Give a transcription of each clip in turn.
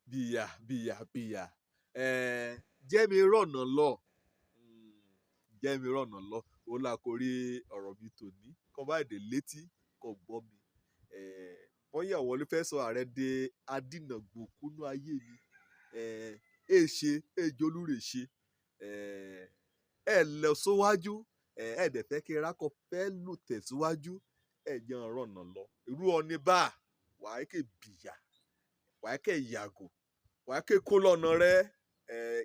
bíyà jẹ́ mi rọ̀nà lọ. Jẹ́ mi rọ̀nà lọ ó là kó rí ọ̀rọ̀ mi tòní kọ́ bá èdè létí kọ́ gbọ́ mi. Wọ́n yà wọlé fẹ́ sọ ààrẹ de adínàgbòkúnú ayé mi. Èṣe èjolúre ṣe ẹ lọ síwájú ẹ dẹ̀ fẹ́ kí rákọ fẹ́ lù tẹ̀síwájú ẹ jẹ́ rọ̀nà lọ. Irú ọni bá wàá kè bìyà wàá kè yàgò wàá kè kó lọ́nà rẹ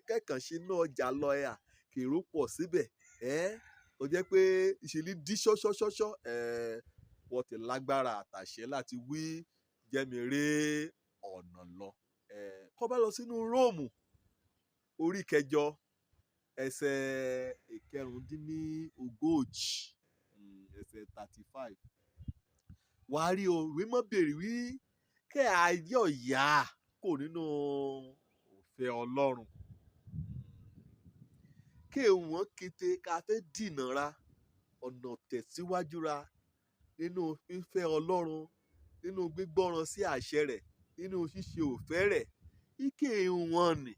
kẹ́kàn ṣe náà ọjà lọ ẹ̀ à kèrò pọ̀ síbẹ̀ ó jẹ́ pé ìṣèlú dí ṣọ́ṣọ́ṣọ́ṣọ́ wọ́n ti lágbára àtàṣe láti wí jẹ́mi ré ọ̀nà lọ. Kọ́ bá lọ sínú Róòmù orí kẹjọ ẹsẹ̀ ìkẹrùndínlógójì ẹsẹ̀ 35 wàá rí o ìwé mọ́ bèrè wí kẹ́ ayọ̀ yá kò nínú òfin Ọlọ́run kí wọ́n kété ká fẹ́ dìnà ra ọ̀nà tẹ̀síwájú ra nínú fífẹ́ Ọlọ́run nínú gbígbọ́ràn sí àṣẹ rẹ̀ nínú ṣíṣe òfẹ́ rẹ̀ ike wọn nì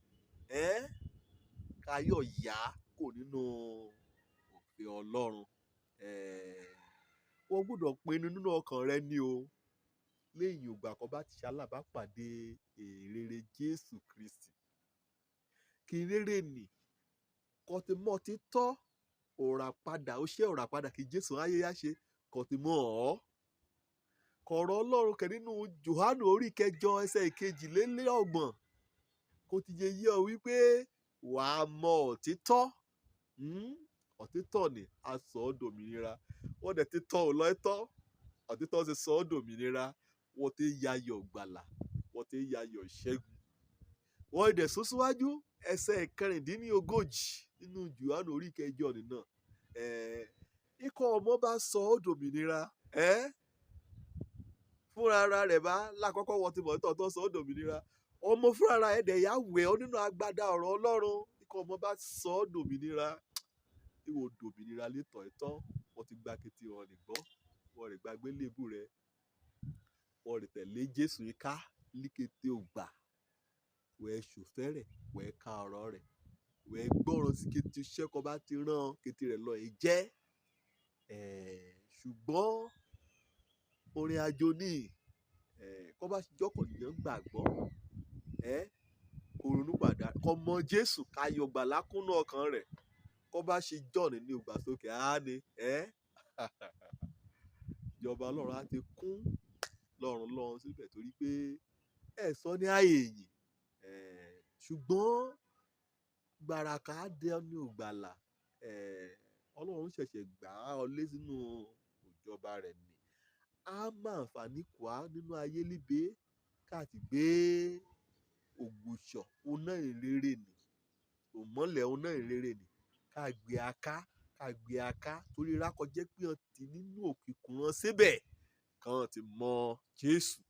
káyọ̀ yá kò nínú òfin Ọlọ́run. Wọ́n gbọ́dọ̀ pinnu nínú ọkàn rẹ ní o lẹ́yìn ìgbà kan bá ti ṣalábàápàdé ìrere Jésù Kristi kí rere nì kọtìmọ́ ti tọ́ òrà padà ó ṣe òrà padà kí Jésù ayéyá ṣe kọtìmọ́ ọ́ kọ̀rọ̀ Ọlọ́run kẹ́ nínú Jòhánù orí kẹjọ ẹsẹ̀ ìkejìlélọ́gbọ̀n kò ti yẹ yí ọ wípé wàá mọ òtítọ́ òtítọ́ ni a sọ ọ́ dòmìnira wọ́n dẹ̀ ti tọ́ ò lọ́ tọ́ òtítọ́ ti sọ ọ́ dòmìnira wọ́n ti yayọ̀ gbàlà wọ́n ti yayọ̀ ìṣẹ́gun wọ́n dẹ̀ sún síwájú ẹsẹ̀ kẹrìndínlógójì nínú Jòhánù orí kẹjọ nìna ikọ̀ ọmọ bá sọ ọ́ dòmìnira fúnra ara rẹ̀ bá lákọ́kọ́ wọ́n ti mọ̀ ọ́ tó sọ ọ́ dòmìnira ọmọ fúnra ara ẹ̀ dẹ̀ yà wẹ̀ ọ́ nínú agbádá ọ̀rọ̀ Ọlọ́run ikọ̀ ọmọ bá sọ ọ́ dòmìnira ìwò dòmìnira létọ̀ ẹ̀tọ́ wọ́n ti gba kété wọn lè gbọ́ wọ́n rẹ̀ gbàgbé lébù rẹ̀ wọ́n rẹ̀ tẹ̀lé Jésù yìí ká líkété ògbà wẹ́ẹ́ ṣòfẹ́ rẹ̀ wẹ́ẹ́ ka ọ̀rọ̀ rẹ̀ wẹ́ẹ́ gbọ́ràn sí kété iṣẹ́ kan bá ti rán kété rẹ̀ lọ yìí jẹ́ ṣùgbọ́n orin àjò ní kọ́ bá jọ́kọ̀ nìyẹn gbàgbọ́ òrònú padà kọ́ mọ Jésù káyọ̀ gbàlà kúnnú ọkàn rẹ̀ kọ́ bá ṣe John ní ìgbàsókè àání ìjọba Ọlọ́run á ti kún lọ́run síbẹ̀ torí pé sọ ní ààyè yìí ṣùgbọ́n gbàràkà dé ní ògbàlà Ọlọ́run ṣẹ̀ṣẹ̀ gbà á lé sínú ìjọba rẹ̀ ni a máa àǹfààní kùá nínú ayé líbe káàtì gbé ògbùṣọ̀ oná ìrere nì òmọ́lẹ̀ oná ìrere nì ká gbé aká torí rákọjẹ́ pé wọ́n ti nínú òkùnkùn wọn síbẹ̀ kan ti mọ Jésù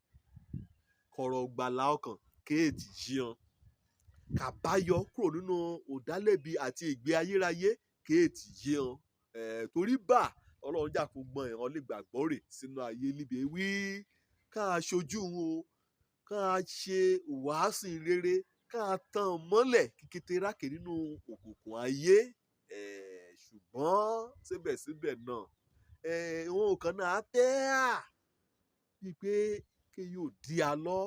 kọ̀rọ̀ gbàlà ọkàn kéètì jíyan kàbáyọ kúrò nínú òdálẹ́bi àti ìgbé ayérayé kéètì jíyan torí bá Ọlọ́run jà fún gbọ́n ẹ̀hàn lè gbàgbọ́ rè sínú ayé níbi wí ká ṣojú wọn o ká ṣe wàásù rere ká tàn mọ́lẹ̀ kíkété rákè nínú òkùnkùn ayé ṣùgbọ́n síbẹ̀síbẹ̀ náà wọn kan náà fẹ́ bíi pé kí yóò di alọ́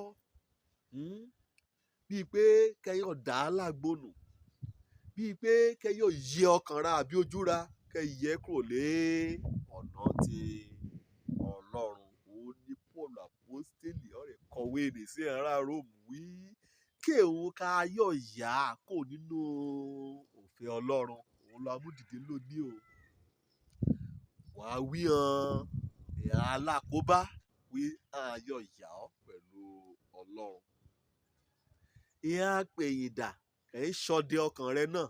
bíi pé kẹyọ̀ dá lágbónù bíi pé kẹyọ̀ yẹ ọkàn ra àbí ojú ra kẹyẹ kúrò lé ọ̀nà ti Ọlọ́run òun ní Paul apostoli ọ̀rẹ́ kọ̀wé ní sí ará Róòmù wí kí òun ká yọ̀ yá kò nínú òfin Ọlọ́run òun lọ amúdìdé lónìí o wàá wí hàn alákòóbá wí ayọ̀ yá ọ́ pẹ̀lú Ọlọ́run ìyẹn àpèyìndà ẹ̀ ń ṣọdẹ ọkàn rẹ náà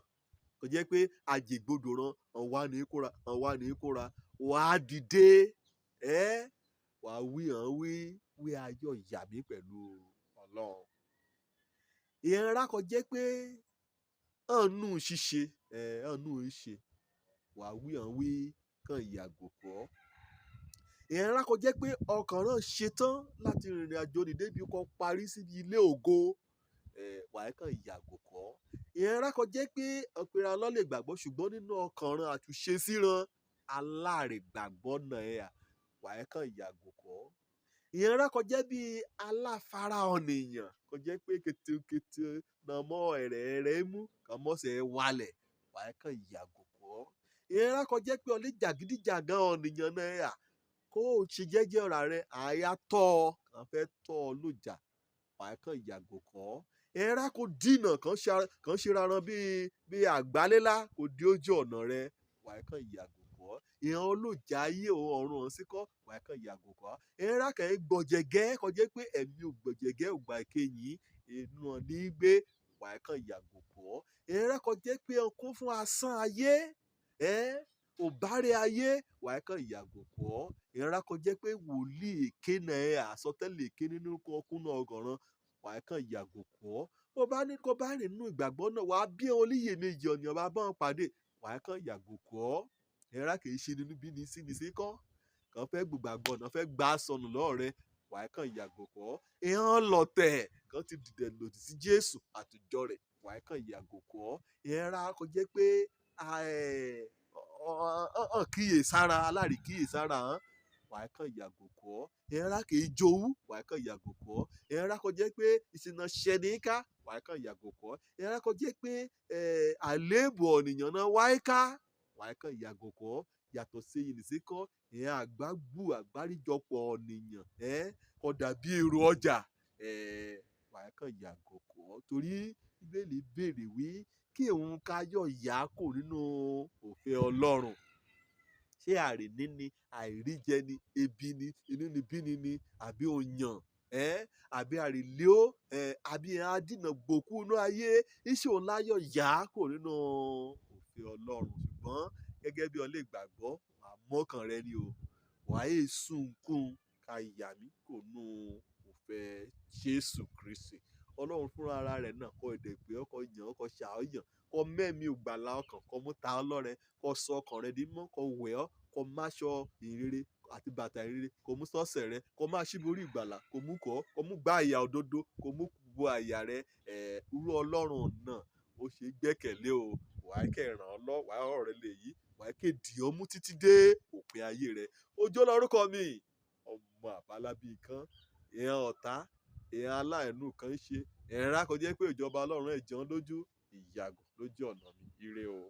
kò jẹ́ pé àjègbodò ran ọ̀wá ní kóra wàá dìde wàá wí ayọ̀ yá mi pẹ̀lú Ọlọ́run ìyẹn rákọ jẹ́ pé ọ̀nù ṣíṣe ọ̀nù ìṣe wàá wí kàn yàgò pọ̀ ìyẹn ńlá kó jẹ́ pé ọkàn náà ṣetán láti rìnrìn àjò ní débi kó parí síbi ilé ògo, wàá kàn yàgò kọ́. ìyẹn ńlá kó jẹ́ pé ọ̀pẹ̀ra lọ́ lè gbàgbọ́ ṣùgbọ́n nínú ọkàn ran àtúnṣe síran aláàrègbàgbọ́ náà wàá kàn yàgò kọ́. ìyẹn ńlá kó jẹ́ bí aláfarahàn èèyàn kó jẹ́ pé ketekete náà mọ́ ẹ̀rẹ̀ mú kàn mọ́sẹ̀ wálẹ̀ wàá kàn yàgò kọ́. ìyẹn ńlá kó jẹ́ pé ọlẹ́ jàgídíjàgan ọ̀nìyàn náà kó o ṣe jẹ́jẹ́ ọ̀rà rẹ̀ àyà tọ́ ọ kàn fẹ́ tọ́ ọ lójà wàá kàn yàgò kọ́. ìyẹn ńlá kó dínà kàn ṣe raran bí àgbálélá kò dí ojú ọ̀nà rẹ̀ wàá kàn yàgò kọ́. ìyẹn olójà ayé ọ̀run ọ̀hún sí kọ́ wàá kàn yàgò kọ́. ìyẹn ńlá kàn gbọ̀jẹ̀gẹ́ kó jẹ́ pé ẹ̀mí ò gbọ̀jẹ̀gẹ́ ògbà ìkẹyìn inú ọ̀ní gbé wàá kàn yàgò kọ́. ìyẹn ńlá kó jẹ́ pé ọkún fún asán ayé òbárẹ̀ ayé wàá kàn yàgò kọ́. ìyẹn ńlá kó jẹ́ pé wòlíì èké náà àsọtẹ́lẹ̀ èké nínú ọkùnrin ọgọ̀ràn wàá kàn yàgò kọ́. bó bá ní kó bá rìn nínú ìgbàgbọ́ náà wàá bí oníyèméjì ọ̀nìyàn bá bá wọn pàdé wàá kàn yàgò kọ́. ìyẹn ńlá kì í ṣe nínú bí ní sí ní sí kọ́ kàn fẹ́ gbàgbọ́ náà fẹ́ gbà sọnù lọ́wọ́ rẹ wàá kàn yàgò kọ́. ìyẹn lọ̀tẹ̀ kàn ti dìde lòdì sí Jésù àtijọ́ rẹ̀ wàá kàn yàgò kọ́. ìyẹn ńlá kó jẹ́ pé kíyèsára alárìíkíyèsára wàá kàn yàgò kọ́. ìyẹn ńlá kì í jowú wàá kàn yàgò kọ́. ìyẹn ńlá kó jẹ́ pé ìṣìnà ṣẹ́níká wàá kàn yàgò kọ́. ìyẹn ńlá kó jẹ́ pé àléébù ọ̀nìyàn náà wáyé ká wàá kàn yàgò kọ́. yàtọ̀ sí yìí nìsí kọ́ ìyẹn àgbáríjọpọ̀ ọ̀nìyàn kó dàbí èrò ọjà wàá kàn yàgò kọ́. torí Bíbélì béèrè wí kí òun káyọ̀ yá kò nínú òfin Ọlọ́run. ṣé àìríní ni àìríjẹ ni ebi ni inúnibíni ni àbí òyàn àbí àrìlé àbí àdínà gbòkú inú ayé iṣẹ́ òun láyọ̀ yá kò nínú òfin Ọlọ́run. ṣùgbọ́n gẹ́gẹ́ bí ọlẹ́ ìgbàgbọ́ àmọ́kàn rẹ ni o wàá yé sunkún ká yà mí kò nú òfin Jésù Kristi. Ọlọ́run fúnra ara rẹ̀ náà kọ èdè pé ọkọ̀ yàn ọkọ̀ ṣàyàn kọ mẹ́mí ògbàlà ọkàn kọ mú ta ọlọ́rẹ kọ sọ ọkàn rẹ di mọ́ kọ wẹ̀ ọ́ kọ máṣọ ìrere àti bàtà ìrere kọ mú sọ́ọ̀sẹ̀ rẹ kọ má ṣíborí ìgbàlà kọ mú gbá àyà òdodo kọ mú bo àyà rẹ irú Ọlọ́run náà ó ṣe gbẹ́kẹ̀lé o wàá kẹ́ ràn ọ́ lọ wàá ọ̀rẹ́ lè yí wàá kẹ́ dì ọ́ mú títí dé òpin ayé rẹ. Òjó lórúkọ mi ọmọ àbálábí kan ìyẹn ọ̀tá ìyẹn aláìnú kan ṣe ẹ̀rá kò jẹ́ pé ìjọba Ọlọ́run ẹ̀jọ́ lójú ìyàgò lójú ọ̀nà mi ire o.